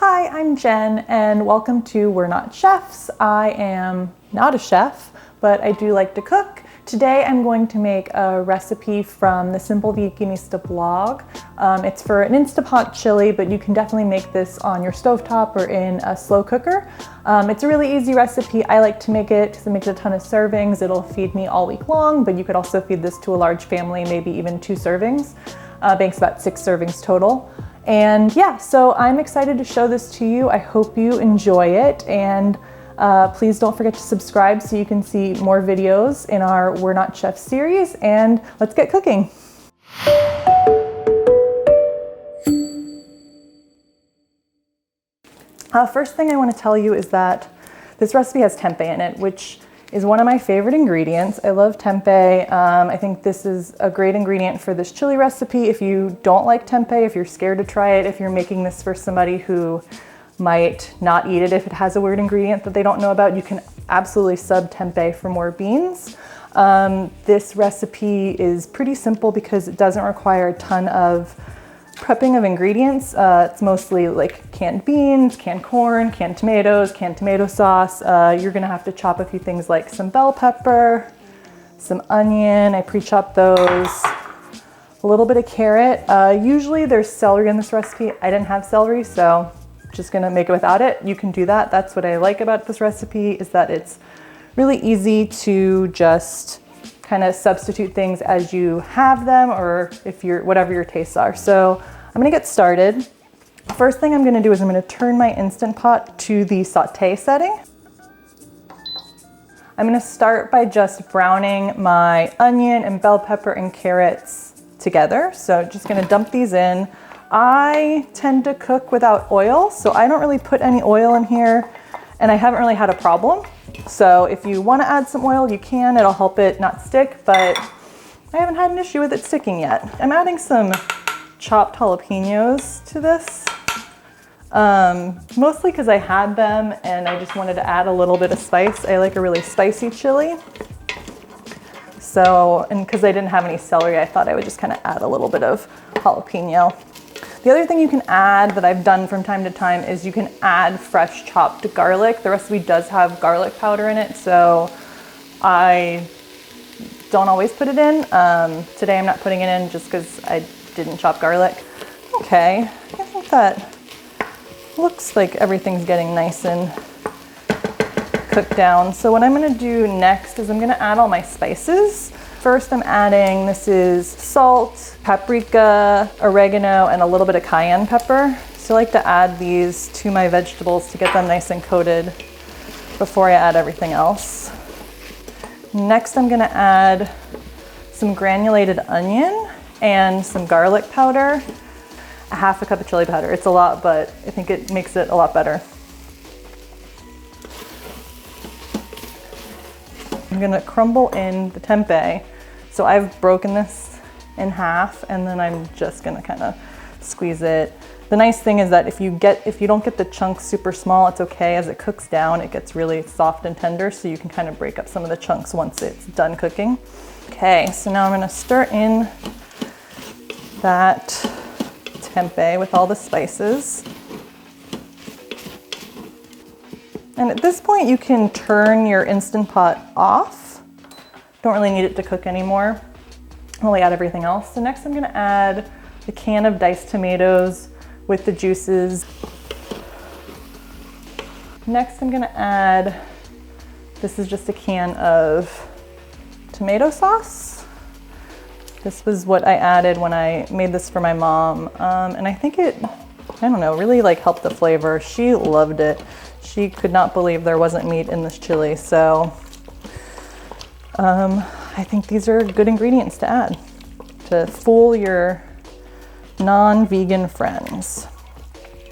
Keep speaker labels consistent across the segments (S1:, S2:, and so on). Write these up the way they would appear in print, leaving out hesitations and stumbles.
S1: Hi, I'm Jen and welcome to We're Not Chefs. I am not a chef, but I do like to cook. Today I'm going to make a recipe from the Simple Veganista blog. It's for an Instapot chili, but you can definitely make this on your stovetop or in a slow cooker. It's a really easy recipe. I like to make it because it makes a ton of servings. It'll feed me all week long, but you could also feed this to a large family, maybe even 2 servings. Makes about 6 servings total. And yeah, so I'm excited to show this to you. I hope you enjoy it, and please don't forget to subscribe so you can see more videos in our We're Not Chefs series, and let's get cooking. First thing I want to tell you is that this recipe has tempeh in it, which is one of my favorite ingredients. I love tempeh. I think this is a great ingredient for this chili recipe. If you don't like tempeh, if you're scared to try it, if you're making this for somebody who might not eat it if it has a weird ingredient that they don't know about, you can absolutely sub tempeh for more beans. This recipe is pretty simple because it doesn't require a ton of prepping of ingredients. It's mostly like canned beans, canned corn, canned tomatoes, canned tomato sauce. You're gonna have to chop a few things like some bell pepper, some onion, I pre-chopped those, a little bit of carrot. Usually there's celery in this recipe. I didn't have celery, so just gonna make it without it. You can do that. That's what I like about this recipe, is that it's really easy to just kind of substitute things as you have them, or if you're, whatever your tastes are. So I'm gonna get started. First thing I'm gonna do is I'm gonna turn my Instant Pot to the saute setting. I'm gonna start by just browning my onion and bell pepper and carrots together. So just gonna dump these in. I tend to cook without oil, so I don't really put any oil in here, and I haven't really had a problem. So if you want to add some oil, you can. It'll help it not stick, but I haven't had an issue with it sticking yet. I'm adding some chopped jalapenos to this, mostly because I had them and I just wanted to add a little bit of spice. I like a really spicy chili. So, and because I didn't have any celery, I thought I would just kind of add a little bit of jalapeno. The other thing you can add that I've done from time to time is you can add fresh chopped garlic. The recipe does have garlic powder in it, so I don't always put it in. Today I'm not putting it in just because I didn't chop garlic. Okay, I think that looks like everything's getting nice and cooked down. So what I'm gonna do next is I'm gonna add all my spices. First I'm adding, this is salt, paprika, oregano, and a little bit of cayenne pepper. So I like to add these to my vegetables to get them nice and coated before I add everything else. Next I'm gonna add some granulated onion and some garlic powder, a half a cup of chili powder. It's a lot, but I think it makes it a lot better. I'm gonna crumble in the tempeh. So I've broken this in half, and then I'm just gonna kind of squeeze it. The nice thing is that if you don't get the chunks super small, it's okay. As it cooks down, it gets really soft and tender, so you can kind of break up some of the chunks once it's done cooking. Okay, so now I'm gonna stir in that tempeh with all the spices. And at this point, you can turn your Instant Pot off. Don't really need it to cook anymore. I'll add everything else. So next I'm gonna add the can of diced tomatoes with the juices. Next I'm gonna add, this is just a can of tomato sauce. This was what I added when I made this for my mom. And I think it, I don't know, really like helped the flavor. She loved it. She could not believe there wasn't meat in this chili. So I think these are good ingredients to add to fool your non-vegan friends.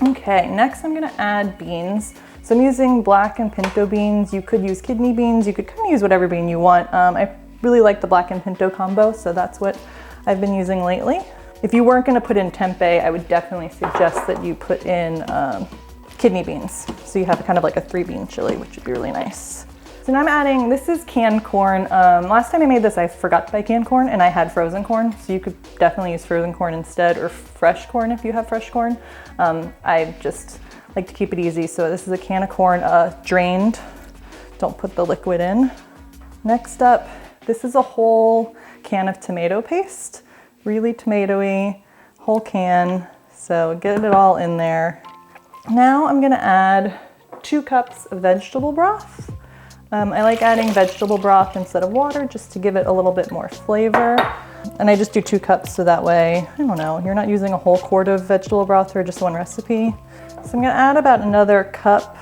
S1: Okay, next I'm gonna add beans. So I'm using black and pinto beans. You could use kidney beans. You could kind of use whatever bean you want. I really like the black and pinto combo, so that's what I've been using lately. If you weren't gonna put in tempeh, I would definitely suggest that you put in kidney beans. So you have kind of like a 3-bean chili, which would be really nice. So now I'm adding, this is canned corn. Last time I made this, I forgot to buy canned corn and I had frozen corn. So you could definitely use frozen corn instead, or fresh corn if you have fresh corn. I just like to keep it easy. So this is a can of corn, drained. Don't put the liquid in. Next up, this is a whole can of tomato paste, really tomatoey, whole can. So get it all in there. Now I'm gonna add 2 cups of vegetable broth. I like adding vegetable broth instead of water just to give it a little bit more flavor. And I just do 2 cups so that way, I don't know, you're not using a whole quart of vegetable broth for just one recipe. So I'm gonna add about another cup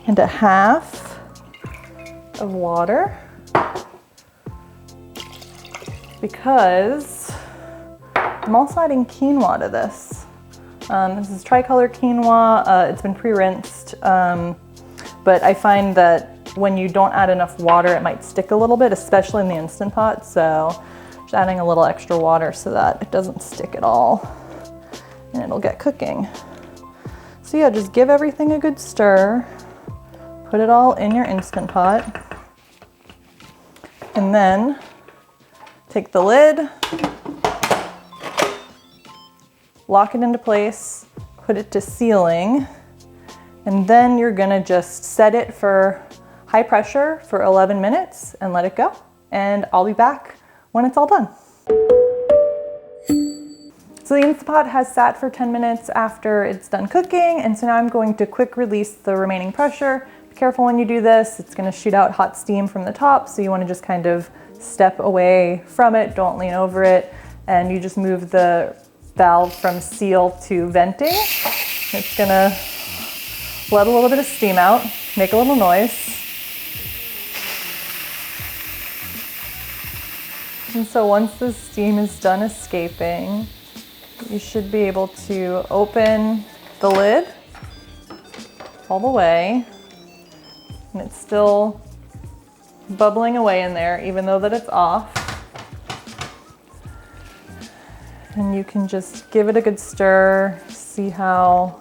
S1: and a half of water because I'm also adding quinoa to this. This is tricolor quinoa. It's been pre-rinsed. But I find that when you don't add enough water, it might stick a little bit, especially in the Instant Pot. So just adding a little extra water so that it doesn't stick at all and it'll get cooking. So yeah, just give everything a good stir. Put it all in your Instant Pot. And then take the lid, lock it into place, put it to sealing. And then you're gonna just set it for high pressure for 11 minutes and let it go. And I'll be back when it's all done. So the Instant Pot has sat for 10 minutes after it's done cooking. And so now I'm going to quick release the remaining pressure. Be careful when you do this. It's gonna shoot out hot steam from the top. So you wanna just kind of step away from it. Don't lean over it. And you just move the valve from seal to venting. It's gonna let a little bit of steam out, make a little noise. And so once the steam is done escaping, you should be able to open the lid all the way. And it's still bubbling away in there, even though that it's off. And you can just give it a good stir, see how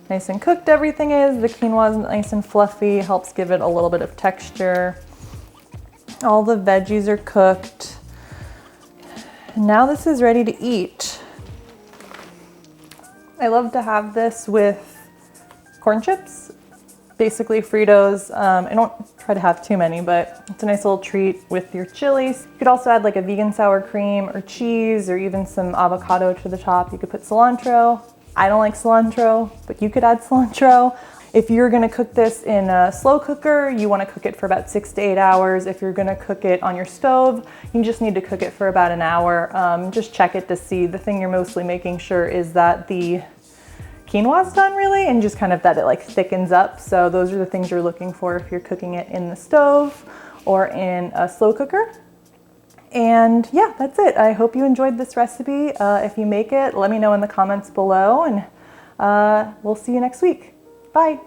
S1: nice and cooked everything is. The quinoa is nice and fluffy, helps give it a little bit of texture. All the veggies are cooked. And now this is ready to eat. I love to have this with corn chips, basically Fritos. I don't try to have too many, but it's a nice little treat with your chilies. You could also add like a vegan sour cream or cheese or even some avocado to the top. You could put cilantro. I don't like cilantro, but you could add cilantro. If you're gonna cook this in a slow cooker, you wanna cook it for about 6 to 8 hours. If you're gonna cook it on your stove, you just need to cook it for about an hour. Just check it to see. The thing you're mostly making sure is that the quinoa's done really, and just kind of that it like thickens up. So those are the things you're looking for if you're cooking it in the stove or in a slow cooker. And yeah, that's it. I hope you enjoyed this recipe. If you make it, let me know in the comments below, and we'll see you next week. Bye.